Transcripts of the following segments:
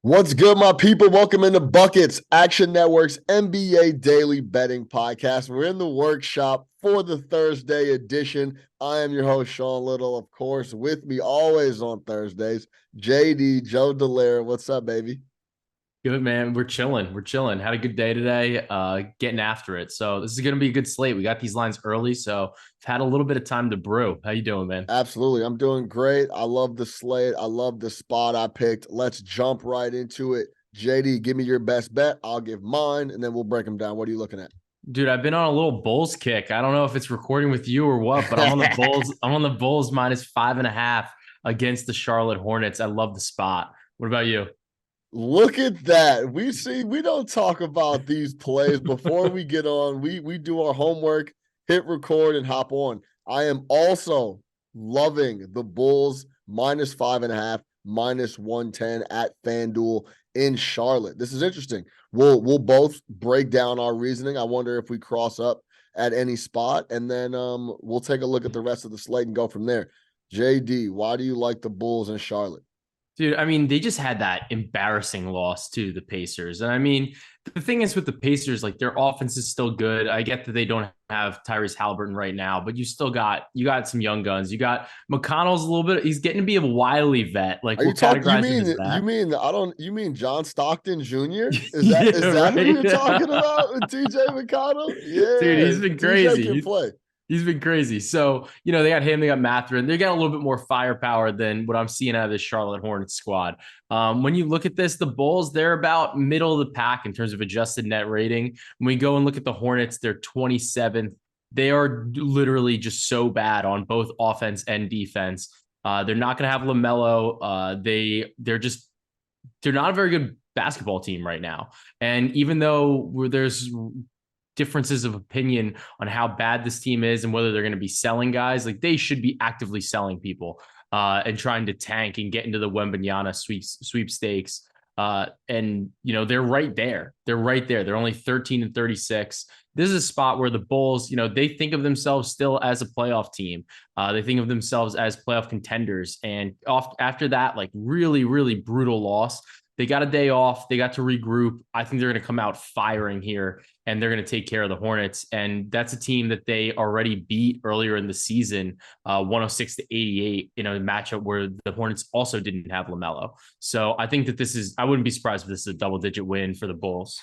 What's good, my people? Welcome into Buckets, Action Network's NBA Daily Betting Podcast. We're in the workshop for the Thursday edition. I am your host, Sean Little, of course. With me always on Thursdays, JD, Joe Dallaire. What's up, baby? Good, man. We're chilling. We're chilling. Had a good day today, getting after it. So this is going to be a good slate. We got these lines early, so I've had a little bit of time to brew. How you doing, man? Absolutely. I'm doing great. I love the slate. I love the spot I picked. Let's jump right into it. JD, give me your best bet. I'll give mine, and then we'll break them down. What are you looking at? Dude, I've been on a little Bulls kick. I don't know if it's recording with you or what, but I'm on the Bulls. I'm on the Bulls -5.5 against the Charlotte Hornets. I love the spot. What about you? Look at that. We don't talk about these plays before we get on. We do our homework, hit record, and hop on. I am also loving the Bulls -5.5, -110 at FanDuel in Charlotte. This is interesting. We'll both break down our reasoning. I wonder if we cross up at any spot, and then we'll take a look at the rest of the slate and go from there. JD, why do you like the Bulls in Charlotte? Dude, I mean, they just had that embarrassing loss to the Pacers. And I mean, the thing is with the Pacers, like their offense is still good. I get that they don't have Tyrese Halliburton right now, but you got some young guns. You got McConnell's a little bit, he's getting to be a wily vet. Like Are you we'll talking? categorize him as that. You mean John Stockton Jr.? Is Yeah, that who right. you're talking about with TJ McConnell? Dude, Yeah, he's been TJ can crazy. play. He's been crazy. So, they got him, they got Matherin. They got a little bit more firepower than what I'm seeing out of this Charlotte Hornets squad. When you look at this, the Bulls, they're about middle of the pack in terms of adjusted net rating. When we go and look at the Hornets, they're 27th. They are literally just so bad on both offense and defense. They're not going to have LaMelo. They're not a very good basketball team right now. And even though there's differences of opinion on how bad this team is and whether they're going to be selling guys, like they should be actively selling people and trying to tank and get into the Wembanyama sweepstakes. They're right there. They're right there. They're only 13-36. This is a spot where the Bulls, they think of themselves still as a playoff team. They think of themselves as playoff contenders. And after that, like really, really brutal loss, they got a day off. They got to regroup. I think they're going to come out firing here and they're going to take care of the Hornets. And that's a team that they already beat earlier in the season, 106-88 in a matchup where the Hornets also didn't have LaMelo. So I think that I wouldn't be surprised if this is a double-digit win for the Bulls.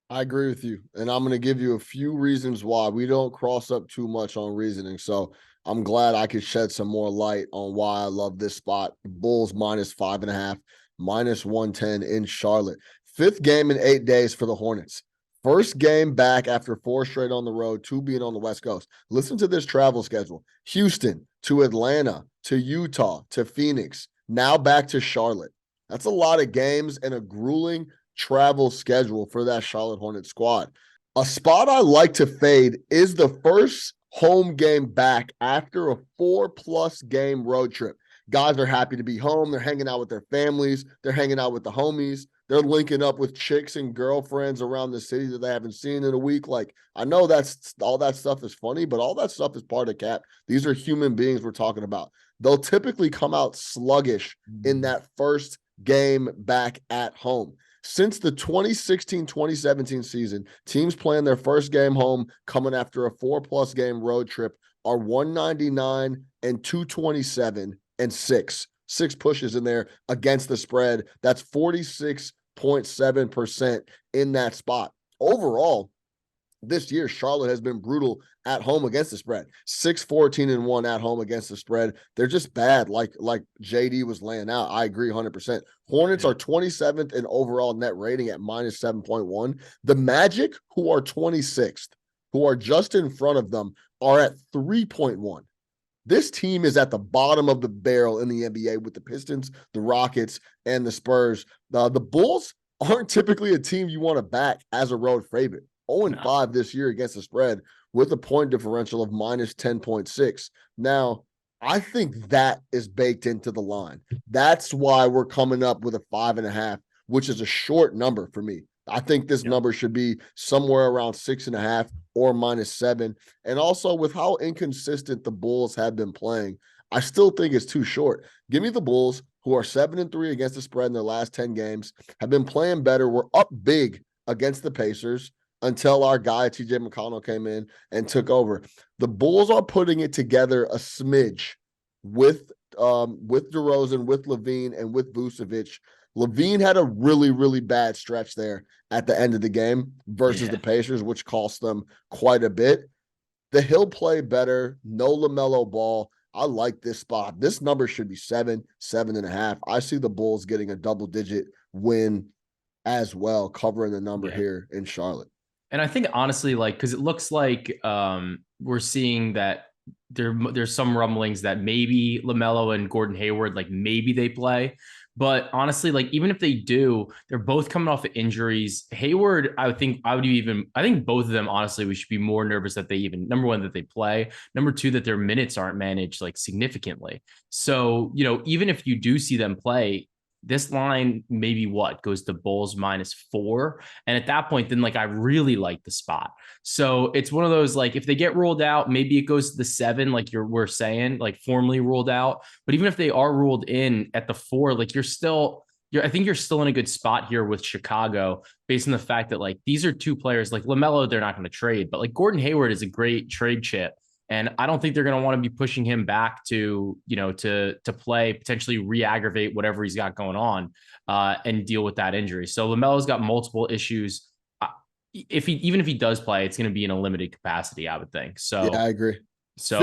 I agree with you, and I'm going to give you a few reasons why. We don't cross up too much on reasoning, so I'm glad I could shed some more light on why I love this spot. Bulls -5.5, -110 in Charlotte. Fifth game in 8 days for the Hornets. First game back after 4 straight on the road, 2 being on the West Coast. Listen to this travel schedule: Houston to Atlanta to Utah to Phoenix, now back to Charlotte. That's a lot of games and a grueling travel schedule for that Charlotte Hornets squad. A spot I like to fade is the first home game back after a 4+ game road trip. Guys are happy to be home. They're hanging out with their families. They're hanging out with the homies. They're linking up with chicks and girlfriends around the city that they haven't seen in a week. Like, I know that's all that stuff is funny, but all that stuff is part of cap. These are human beings we're talking about. They'll typically come out sluggish in that first game back at home. Since the 2016-2017 season, teams playing their first game home coming after a 4+ game road trip are 199 and 227 and 6 pushes in there against the spread. That's 46.7% in that spot. Overall, this year, Charlotte has been brutal at home against the spread. 6-14-1 at home against the spread. They're just bad, like JD was laying out. I agree 100%. Hornets are 27th in overall net rating at -7.1. The Magic, who are 26th, who are just in front of them, are at 3.1. This team is at the bottom of the barrel in the NBA with the Pistons, the Rockets, and the Spurs. The Bulls aren't typically a team you want to back as a road favorite. 0-5 this year against the spread with a point differential of -10.6. Now, I think that is baked into the line. That's why we're coming up with a 5.5, which is a short number for me. I think this number should be somewhere around 6.5 or -7. And also with how inconsistent the Bulls have been playing, I still think it's too short. Give me the Bulls who are 7-3 against the spread in their last 10 games, have been playing better. We're up big against the Pacers until our guy TJ McConnell came in and took over. The Bulls are putting it together a smidge with DeRozan, with Levine, and with Vucevic. Levine had a really, really bad stretch there at the end of the game versus the Pacers, which cost them quite a bit. The Hill play better. No LaMelo Ball. I like this spot. This number should be 7.5. I see the Bulls getting a double-digit win as well, covering the number here in Charlotte. And I think honestly, like, because it looks like we're seeing that there's some rumblings that maybe LaMelo and Gordon Hayward, like maybe they play. But honestly, like even if they do, they're both coming off of injuries. Hayward, I think both of them, honestly, we should be more nervous that they even, number one, that they play. Number two, that their minutes aren't managed like significantly. So, even if you do see them play, this line maybe goes to Bulls -4. And at that point, then like I really like the spot. So it's one of those, like, if they get ruled out, maybe it goes to the 7, like we're saying, like formally ruled out. But even if they are ruled in at the 4, like I think you're still in a good spot here with Chicago, based on the fact that like these are two players like LaMelo, they're not going to trade, but like Gordon Hayward is a great trade chip. And I don't think they're going to want to be pushing him back to play, potentially re-aggravate whatever he's got going on and deal with that injury. So LaMelo's got multiple issues. Even if he does play, it's going to be in a limited capacity, I would think. So yeah, I agree. So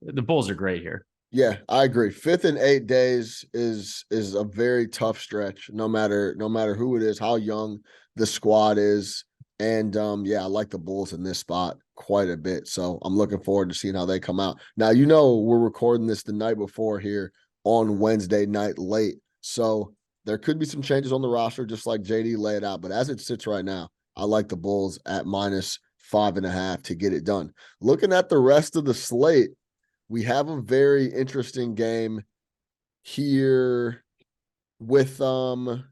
the Bulls are great here. Yeah, I agree. 5th and 8 days is a very tough stretch, no matter who it is, how young the squad is. And I like the Bulls in this spot quite a bit. So I'm looking forward to seeing how they come out. Now, we're recording this the night before here on Wednesday night late. So there could be some changes on the roster, just like JD laid out. But as it sits right now, I like the Bulls at -5.5 to get it done. Looking at the rest of the slate, we have a very interesting game here with I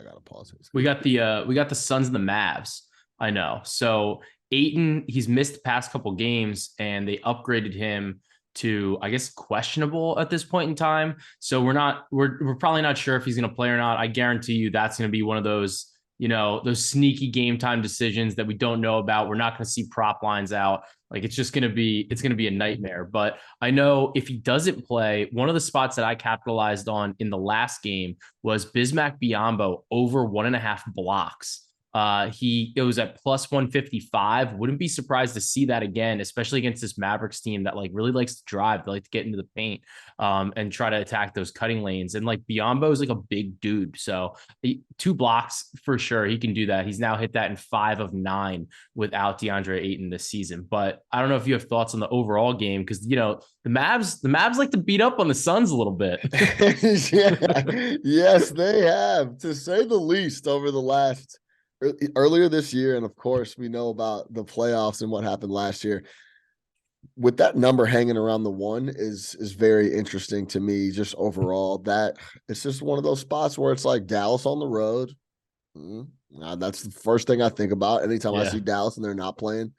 gotta pause it. We got the Suns and the Mavs. I know. So Ayton, he's missed the past couple games, and they upgraded him to, I guess, questionable at this point in time. So we're probably not sure if he's going to play or not. I guarantee you that's going to be one of those, those sneaky game time decisions that we don't know about. We're not going to see prop lines out. Like it's going to be a nightmare. But I know if he doesn't play, one of the spots that I capitalized on in the last game was Bismack Biyombo over 1.5 blocks. It was at +155. Wouldn't be surprised to see that again, especially against this Mavericks team that like really likes to drive. They like to get into the paint and try to attack those cutting lanes. And like Biyombo is like a big dude. So 2 blocks for sure. He can do that. He's now hit that in 5 of 9 without DeAndre Ayton this season. But I don't know if you have thoughts on the overall game, because the Mavs like to beat up on the Suns a little bit. Yes, they have, to say the least, over the last earlier this year. And of course, we know about the playoffs and what happened last year. With that number hanging around the 1 is very interesting to me, just overall. That it's just one of those spots where it's like Dallas on the road. That's the first thing I think about anytime I see Dallas and they're not playing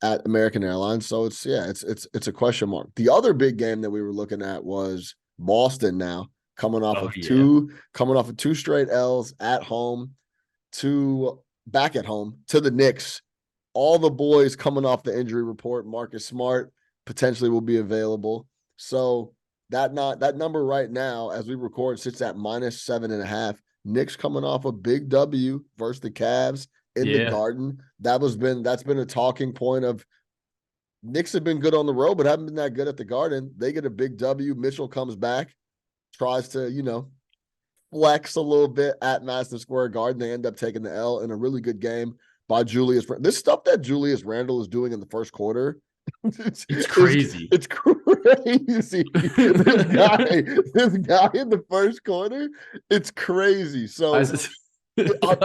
at American Airlines. So it's a question mark. The other big game that we were looking at was Boston, now coming off of 2 straight L's at home, back at home to the Knicks. All the boys coming off the injury report. Marcus Smart potentially will be available. So that number right now, as we record, sits at -7.5. Knicks coming off a big W versus the Cavs in the Garden. That's been a talking point of Knicks have been good on the road, but haven't been that good at the Garden. They get a big W. Mitchell comes back, tries to, flex a little bit at Madison Square Garden. They end up taking the L in a really good game by Julius. This stuff that Julius Randle is doing in the first quarter, it's crazy. It's crazy. this guy in the first quarter, it's crazy. So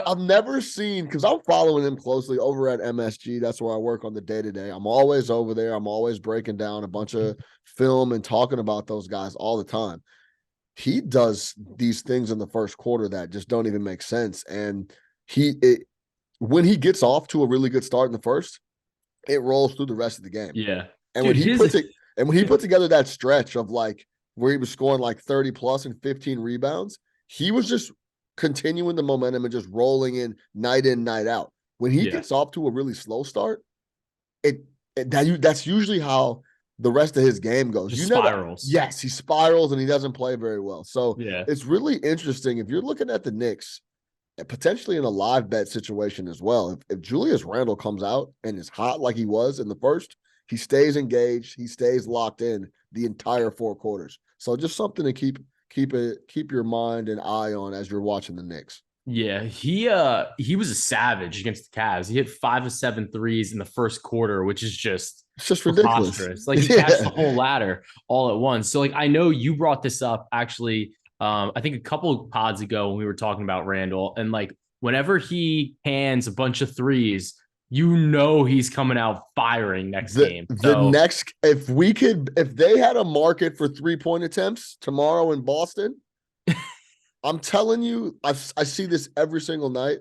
I've never seen, because I'm following him closely over at MSG. That's where I work on the day-to-day. I'm always over there. I'm always breaking down a bunch of film and talking about those guys all the time. He does these things in the first quarter that just don't even make sense. And when he gets off to a really good start in the first, it rolls through the rest of the game. Yeah. And when he put together that stretch of like where he was scoring like 30 plus and 15 rebounds. He was just continuing the momentum and just rolling in, night out. When he Yeah. gets off to a really slow start, that's usually how the rest of his game goes. Just You never, spirals. yes, he spirals and he doesn't play very well. So Yeah. it's really interesting if you're looking at the Knicks, potentially in a live bet situation as well. If Julius Randle comes out and is hot like he was in the first, he stays engaged, he stays locked in the entire 4 quarters. So just something to keep your mind and eye on as you're watching the Knicks. Yeah, he was a savage against the Cavs. He hit 5 of 7 threes in the first quarter, which is just It's just ridiculous. preposterous. Like he cashed Yeah. the whole ladder all at once. So like I know you brought this up actually. I think a couple of pods ago when we were talking about Randall, and like whenever he hands a bunch of threes, you know he's coming out firing next game. The So next, if they had a market for 3-point attempts tomorrow in Boston, I'm telling you, I see this every single night.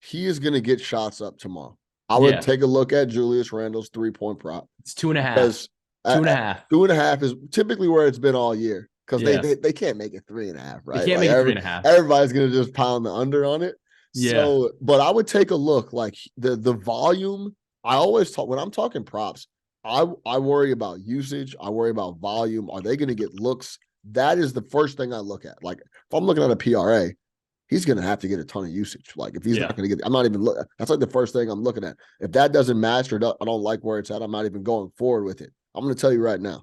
He is going to get shots up tomorrow. I would yeah, take a look at Julius Randle's 3-point prop it's 2.5. because 2.5. 2.5 is typically where it's been all year because Yeah. they can't make it 3.5, They right? can't Like make it 3.5. everybody's going to just pound the under on it. Yeah. So, but I would take a look like the volume. I always talk when I'm talking props. I worry about usage. I worry about volume. Are they going to get looks? That is the first thing I look at. Like if I'm looking at a PRA, he's going to have to get a ton of usage. Like if he's not going to get, I'm not even looking. That's like the first thing I'm looking at. If that doesn't match or I don't like where it's at, I'm not even going forward with it. I'm going to tell you right now,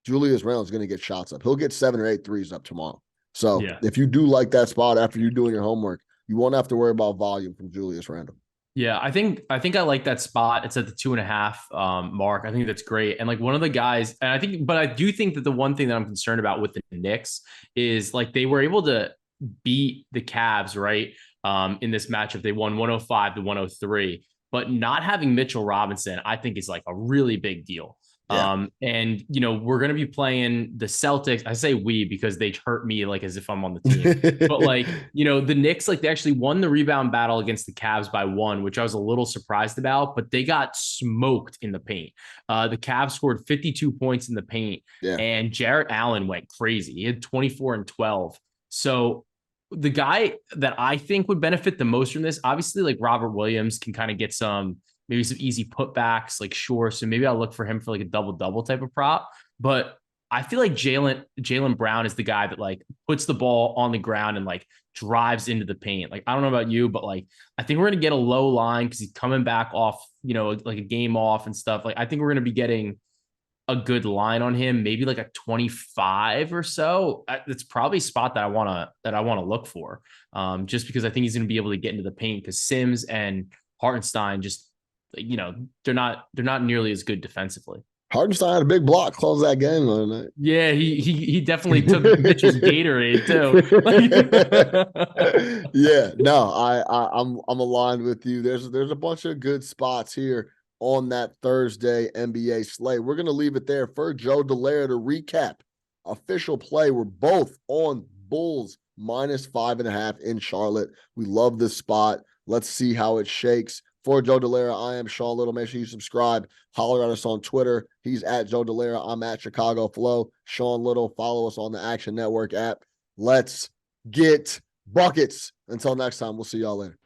Julius Randle is going to get shots up. He'll get 7 or 8 threes up tomorrow. So Yeah. if you do like that spot after you're doing your homework, you won't have to worry about volume from Julius Randle. Yeah, I like that spot. It's at the 2.5 mark. I think that's great. And like one of the guys, and I do think that the one thing that I'm concerned about with the Knicks is like they were able to beat the Cavs, right? In this matchup. They won 105 to 103. But not having Mitchell Robinson, I think is like a really big deal. Yeah. And we're gonna be playing the Celtics. I say we because they hurt me like as if I'm on the team. But like, the Knicks, like they actually won the rebound battle against the Cavs by 1, which I was a little surprised about, but they got smoked in the paint. The Cavs scored 52 points in the paint, Yeah. and Jarrett Allen went crazy. He had 24 and 12. So the guy that I think would benefit the most from this, obviously, like Robert Williams can kind of get maybe some easy putbacks, like sure. So maybe I'll look for him for like a double type of prop. But I feel like Jaylen Brown is the guy that like puts the ball on the ground and like drives into the paint. Like I don't know about you, but like I think we're gonna get a low line because he's coming back off, like a game off and stuff. Like I think we're gonna be getting a good line on him, maybe like a 25 or so. It's probably a spot that I wanna look for, just because I think he's gonna be able to get into the paint because Sims and Hartenstein just they're not nearly as good defensively. Hartenstein had a big block, close that game on night. Yeah, he definitely took Mitchell's Gatorade too. Yeah, no, I'm aligned with you. There's a bunch of good spots here on that Thursday NBA slate. We're gonna leave it there for Joe Delaire to recap official play. We're both on Bulls -5.5 in Charlotte. We love this spot. Let's see how it shakes. For Joe Delaire, I am Sean Little. Make sure you subscribe. Holler at us on Twitter. He's at Joe Delaire. I'm at Chicago Flow. Sean Little. Follow us on the Action Network app. Let's get buckets. Until next time, we'll see y'all later.